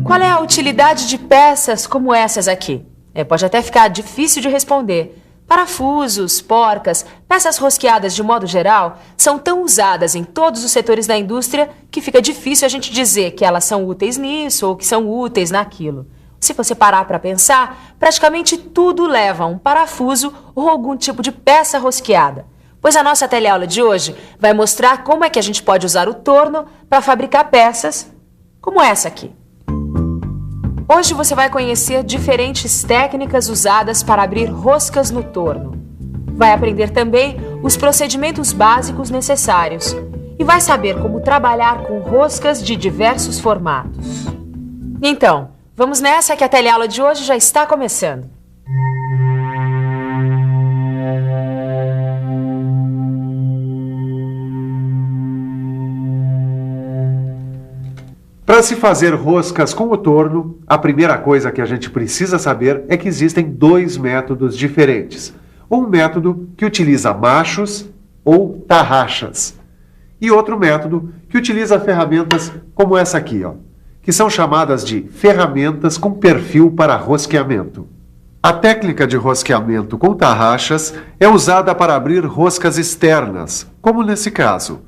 Qual é a utilidade de peças como essas aqui? Pode até ficar difícil de responder. Parafusos, porcas, peças rosqueadas de modo geral, são tão usadas em todos os setores da indústria que fica difícil a gente dizer que elas são úteis nisso ou que são úteis naquilo. Se você parar para pensar, praticamente tudo leva a um parafuso ou algum tipo de peça rosqueada. Pois a nossa teleaula de hoje vai mostrar como é que a gente pode usar o torno para fabricar peças como essa aqui. Hoje você vai conhecer diferentes técnicas usadas para abrir roscas no torno. Vai aprender também os procedimentos básicos necessários e vai saber como trabalhar com roscas de diversos formatos. Então, vamos nessa que a teleaula de hoje já está começando. Para se fazer roscas com o torno, a primeira coisa que a gente precisa saber é que existem dois métodos diferentes. Um método que utiliza machos ou tarraxas e outro método que utiliza ferramentas como essa aqui, que são chamadas de ferramentas com perfil para rosqueamento. A técnica de rosqueamento com tarraxas é usada para abrir roscas externas, como nesse caso.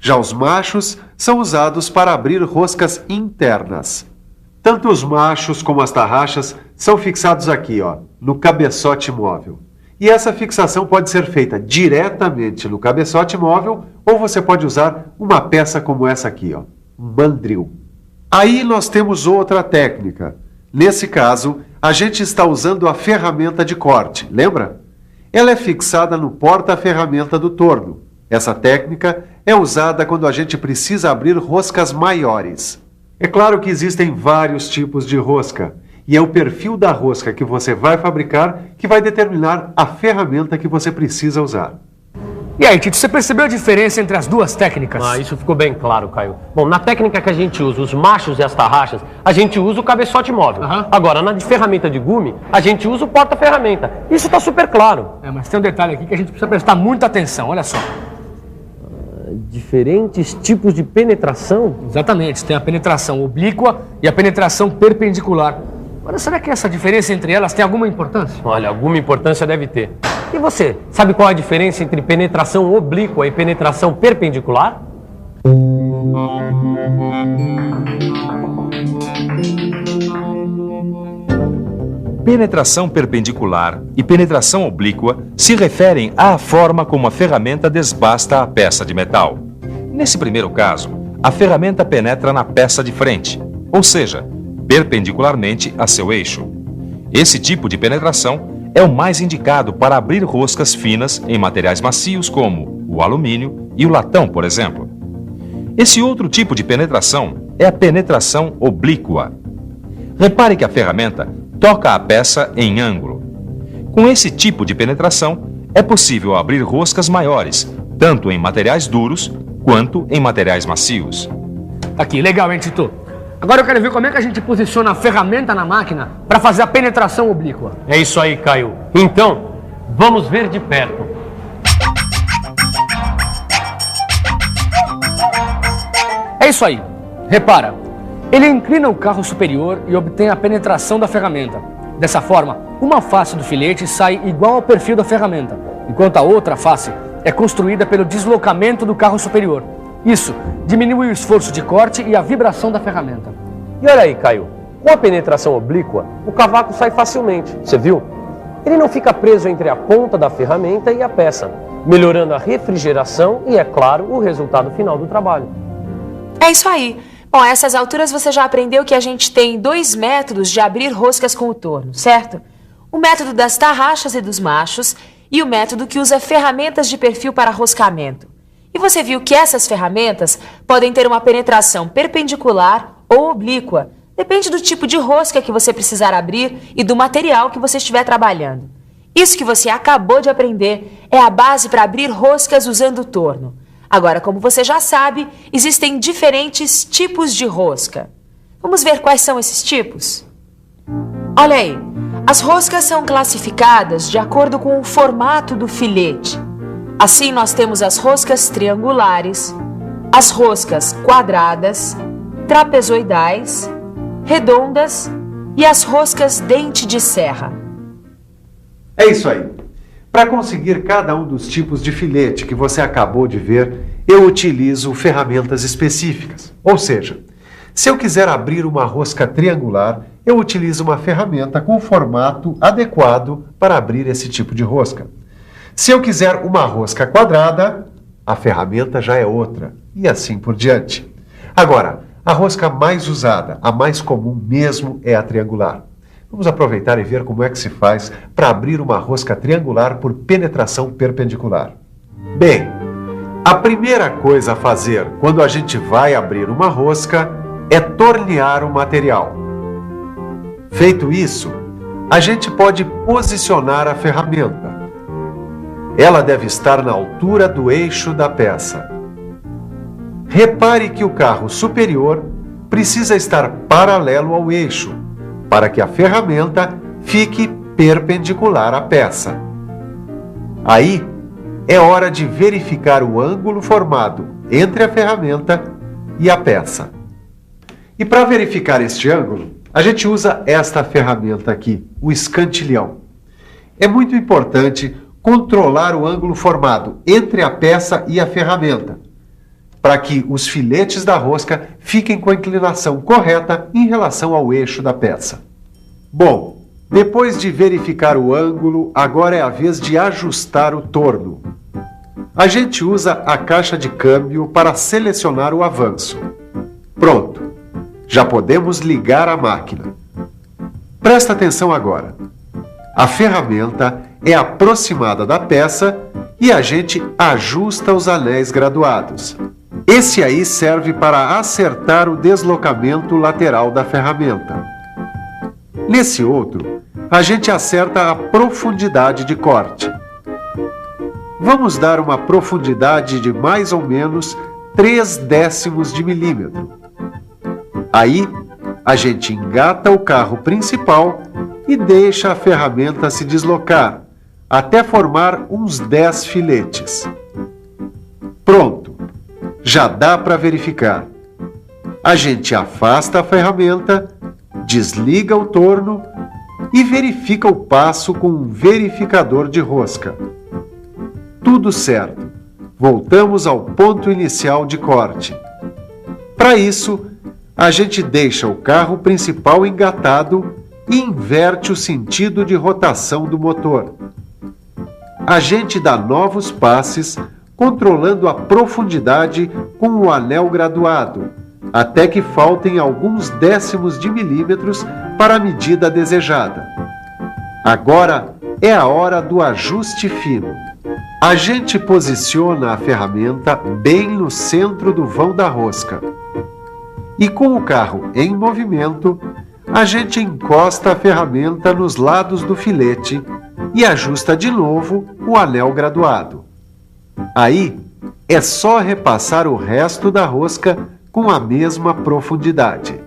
Já os machos são usados para abrir roscas internas. Tanto os machos como as tarraxas são fixados aqui, no cabeçote móvel. E essa fixação pode ser feita diretamente no cabeçote móvel ou você pode usar uma peça como essa aqui, um mandril. Aí nós temos outra técnica. Nesse caso, a gente está usando a ferramenta de corte, lembra? Ela é fixada no porta-ferramenta do torno. Essa técnica é usada quando a gente precisa abrir roscas maiores. É claro que existem vários tipos de rosca, e é o perfil da rosca que você vai fabricar que vai determinar a ferramenta que você precisa usar. E aí, Tito, você percebeu a diferença entre as duas técnicas? Isso ficou bem claro, Caio. Bom, na técnica que a gente usa os machos e as tarraxas, a gente usa o cabeçote móvel. Agora, na de ferramenta de gume, a gente usa o porta-ferramenta. Isso está super claro. Mas tem um detalhe aqui que a gente precisa prestar muita atenção, olha só. Diferentes tipos de penetração? Exatamente, tem a penetração oblíqua e a penetração perpendicular. Agora, será que essa diferença entre elas tem alguma importância? Olha, alguma importância deve ter. E você, sabe qual é a diferença entre penetração oblíqua e penetração perpendicular? Penetração perpendicular e penetração oblíqua se referem à forma como a ferramenta desbasta a peça de metal. Nesse primeiro caso, a ferramenta penetra na peça de frente, ou seja, perpendicularmente a seu eixo. Esse tipo de penetração é o mais indicado para abrir roscas finas em materiais macios como o alumínio e o latão, por exemplo. Esse outro tipo de penetração é a penetração oblíqua. Repare que a ferramenta toca a peça em ângulo. Com esse tipo de penetração, é possível abrir roscas maiores, tanto em materiais duros quanto em materiais macios. Aqui, legal, hein, Tito? Agora eu quero ver como é que a gente posiciona a ferramenta na máquina para fazer a penetração oblíqua. É isso aí, Caio. Então, vamos ver de perto. É isso aí. Repara. Ele inclina o carro superior e obtém a penetração da ferramenta. Dessa forma, uma face do filete sai igual ao perfil da ferramenta, enquanto a outra face é construída pelo deslocamento do carro superior. Isso diminui o esforço de corte e a vibração da ferramenta. E olha aí, Caio, com a penetração oblíqua, o cavaco sai facilmente, você viu? Ele não fica preso entre a ponta da ferramenta e a peça, melhorando a refrigeração e, é claro, o resultado final do trabalho. É isso aí. Bom, a essas alturas você já aprendeu que a gente tem dois métodos de abrir roscas com o torno, certo? O método das tarraxas e dos machos e o método que usa ferramentas de perfil para roscamento. E você viu que essas ferramentas podem ter uma penetração perpendicular ou oblíqua. Depende do tipo de rosca que você precisar abrir e do material que você estiver trabalhando. Isso que você acabou de aprender é a base para abrir roscas usando o torno. Agora, como você já sabe, existem diferentes tipos de rosca. Vamos ver quais são esses tipos? Olha aí, as roscas são classificadas de acordo com o formato do filete. Assim, nós temos as roscas triangulares, as roscas quadradas, trapezoidais, redondas e as roscas dente de serra. É isso aí. Para conseguir cada um dos tipos de filete que você acabou de ver, eu utilizo ferramentas específicas. Ou seja, se eu quiser abrir uma rosca triangular, eu utilizo uma ferramenta com formato adequado para abrir esse tipo de rosca. Se eu quiser uma rosca quadrada, a ferramenta já é outra, e assim por diante. Agora, a rosca mais usada, a mais comum mesmo, é a triangular. Vamos aproveitar e ver como é que se faz para abrir uma rosca triangular por penetração perpendicular. Bem, a primeira coisa a fazer quando a gente vai abrir uma rosca é tornear o material. Feito isso, a gente pode posicionar a ferramenta. Ela deve estar na altura do eixo da peça. Repare que o carro superior precisa estar paralelo ao eixo, para que a ferramenta fique perpendicular à peça. Aí, é hora de verificar o ângulo formado entre a ferramenta e a peça. E para verificar este ângulo, a gente usa esta ferramenta aqui, o escantilhão. É muito importante controlar o ângulo formado entre a peça e a ferramenta, para que os filetes da rosca fiquem com a inclinação correta em relação ao eixo da peça. Bom, depois de verificar o ângulo, agora é a vez de ajustar o torno. A gente usa a caixa de câmbio para selecionar o avanço. Pronto, já podemos ligar a máquina. Presta atenção agora. A ferramenta é aproximada da peça e a gente ajusta os anéis graduados. Esse aí serve para acertar o deslocamento lateral da ferramenta. Nesse outro, a gente acerta a profundidade de corte. Vamos dar uma profundidade de mais ou menos 0,3 de milímetro. Aí, a gente engata o carro principal e deixa a ferramenta se deslocar, até formar uns 10 filetes. Pronto! Já dá para verificar. A gente afasta a ferramenta, desliga o torno e verifica o passo com um verificador de rosca. Tudo certo. Voltamos ao ponto inicial de corte. Para isso, a gente deixa o carro principal engatado e inverte o sentido de rotação do motor. A gente dá novos passes, controlando a profundidade com o anel graduado, até que faltem alguns décimos de milímetros para a medida desejada. Agora é a hora do ajuste fino. A gente posiciona a ferramenta bem no centro do vão da rosca. E com o carro em movimento, a gente encosta a ferramenta nos lados do filete e ajusta de novo o anel graduado. Aí, é só repassar o resto da rosca com a mesma profundidade.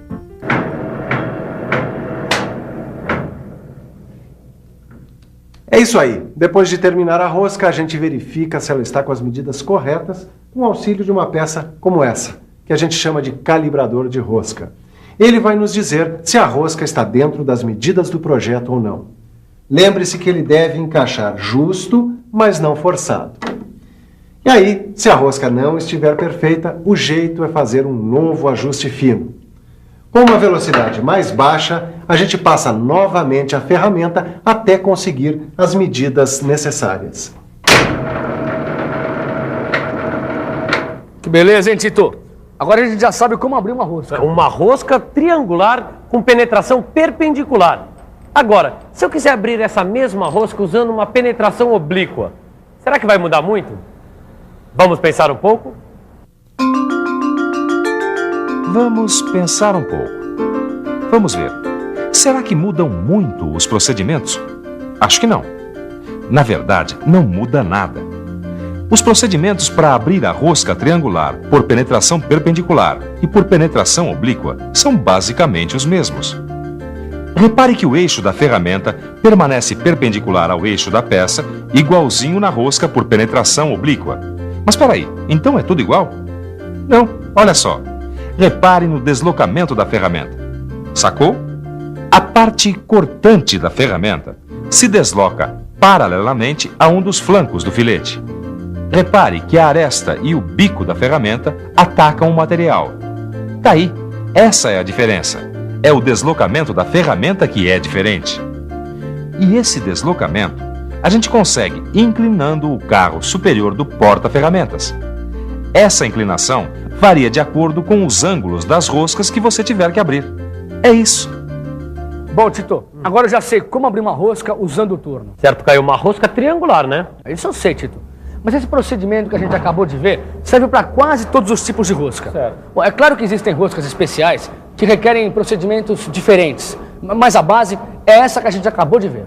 É isso aí. Depois de terminar a rosca, a gente verifica se ela está com as medidas corretas com o auxílio de uma peça como essa, que a gente chama de calibrador de rosca. Ele vai nos dizer se a rosca está dentro das medidas do projeto ou não. Lembre-se que ele deve encaixar justo, mas não forçado. E aí, se a rosca não estiver perfeita, o jeito é fazer um novo ajuste fino. Com uma velocidade mais baixa, a gente passa novamente a ferramenta até conseguir as medidas necessárias. Que beleza, hein, Tito? Agora a gente já sabe como abrir uma rosca. Uma rosca triangular com penetração perpendicular. Agora, se eu quiser abrir essa mesma rosca usando uma penetração oblíqua, será que vai mudar muito? Vamos pensar um pouco? Vamos pensar um pouco. Vamos ver. Será que mudam muito os procedimentos? Acho que não. Na verdade, não muda nada. Os procedimentos para abrir a rosca triangular por penetração perpendicular e por penetração oblíqua são basicamente os mesmos. Repare que o eixo da ferramenta permanece perpendicular ao eixo da peça, igualzinho na rosca por penetração oblíqua. Mas peraí, então é tudo igual? Não, olha só. Repare no deslocamento da ferramenta. Sacou? A parte cortante da ferramenta se desloca paralelamente a um dos flancos do filete. Repare que a aresta e o bico da ferramenta atacam o material. Daí, essa é a diferença. É o deslocamento da ferramenta que é diferente. E esse deslocamento a gente consegue inclinando o carro superior do porta-ferramentas. Essa inclinação varia de acordo com os ângulos das roscas que você tiver que abrir. É isso. Bom, Tito, agora eu já sei como abrir uma rosca usando o torno. Certo, Caio, uma rosca triangular, né? Isso eu sei, Tito. Mas esse procedimento que a gente acabou de ver serve para quase todos os tipos de rosca. Certo. Bom, é claro que existem roscas especiais que requerem procedimentos diferentes, mas a base é essa que a gente acabou de ver.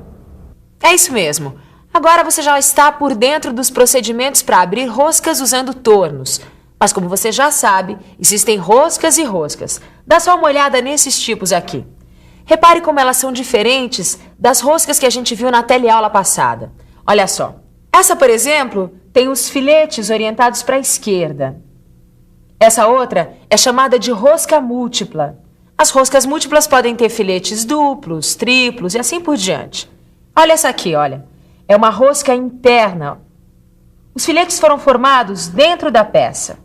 É isso mesmo. Agora você já está por dentro dos procedimentos para abrir roscas usando tornos. Mas como você já sabe, existem roscas e roscas. Dá só uma olhada nesses tipos aqui. Repare como elas são diferentes das roscas que a gente viu na teleaula passada. Olha só. Essa, por exemplo, tem os filetes orientados para a esquerda. Essa outra é chamada de rosca múltipla. As roscas múltiplas podem ter filetes duplos, triplos e assim por diante. Olha essa aqui, olha. É uma rosca interna. Os filetes foram formados dentro da peça.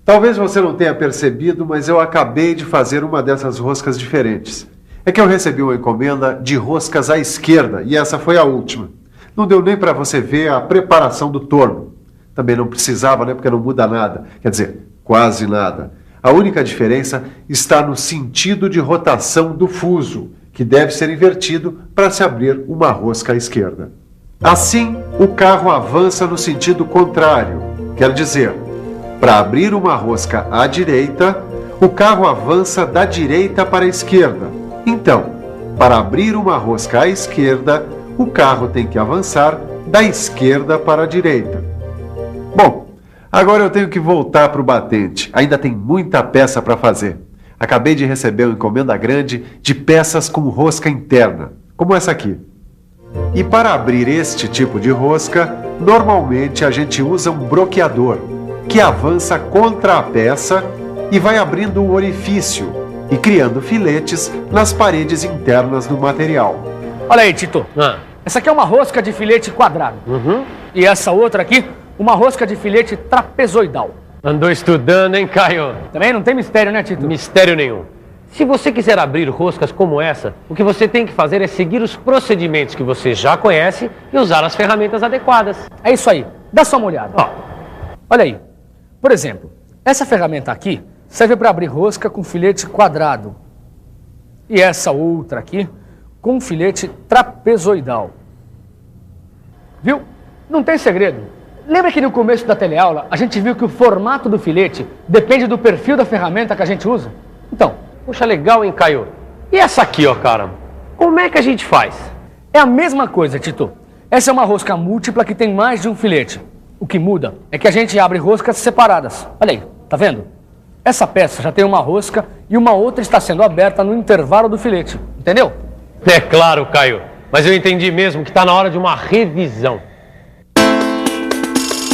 Talvez você não tenha percebido, mas eu acabei de fazer uma dessas roscas diferentes. É que eu recebi uma encomenda de roscas à esquerda e essa foi a última. Não deu nem para você ver a preparação do torno. Também não precisava, né? Porque não muda nada. Quer dizer, quase nada. A única diferença está no sentido de rotação do fuso, que deve ser invertido para se abrir uma rosca à esquerda. Assim, o carro avança no sentido contrário. Quer dizer, para abrir uma rosca à direita, o carro avança da direita para a esquerda. Então, para abrir uma rosca à esquerda, o carro tem que avançar da esquerda para a direita. Bom, agora eu tenho que voltar para o batente. Ainda tem muita peça para fazer. Acabei de receber uma encomenda grande de peças com rosca interna, como essa aqui. E para abrir este tipo de rosca, normalmente a gente usa um broqueador, que avança contra a peça e vai abrindo o orifício e criando filetes nas paredes internas do material. Olha aí, Tito. Essa aqui é uma rosca de filete quadrado. E essa outra aqui, uma rosca de filete trapezoidal. Andou estudando, hein, Caio? Também não tem mistério, né, Tito? Mistério nenhum. Se você quiser abrir roscas como essa, o que você tem que fazer é seguir os procedimentos que você já conhece e usar as ferramentas adequadas. É isso aí. Dá só uma olhada. Olha aí. Por exemplo, essa ferramenta aqui serve para abrir rosca com filete quadrado. E essa outra aqui com filete trapezoidal. Viu? Não tem segredo. Lembra que no começo da teleaula a gente viu que o formato do filete depende do perfil da ferramenta que a gente usa? Então, puxa, legal, hein, Caio? E essa aqui, ó, cara? Como é que a gente faz? É a mesma coisa, Tito. Essa é uma rosca múltipla que tem mais de um filete. O que muda é que a gente abre roscas separadas. Olha aí, tá vendo? Essa peça já tem uma rosca e uma outra está sendo aberta no intervalo do filete. Entendeu? É claro, Caio. Mas eu entendi mesmo que está na hora de uma revisão.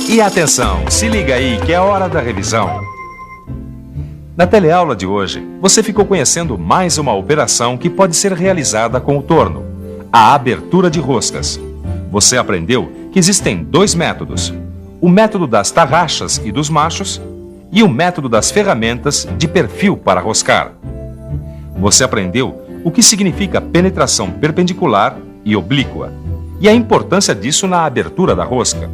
E atenção, se liga aí que é hora da revisão. Na teleaula de hoje, você ficou conhecendo mais uma operação que pode ser realizada com o torno: a abertura de roscas. Você aprendeu que existem dois métodos: o método das tarraxas e dos machos e o método das ferramentas de perfil para roscar. Você aprendeu o que significa penetração perpendicular e oblíqua e a importância disso na abertura da rosca.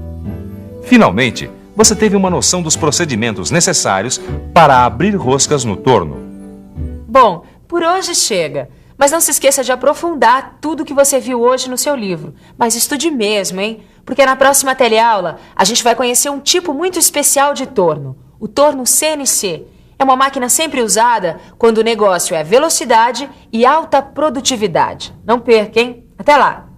Finalmente, você teve uma noção dos procedimentos necessários para abrir roscas no torno. Bom, por hoje chega. Mas não se esqueça de aprofundar tudo que você viu hoje no seu livro. Mas estude mesmo, hein? Porque na próxima teleaula a gente vai conhecer um tipo muito especial de torno, o torno CNC. É uma máquina sempre usada quando o negócio é velocidade e alta produtividade. Não perca, hein? Até lá!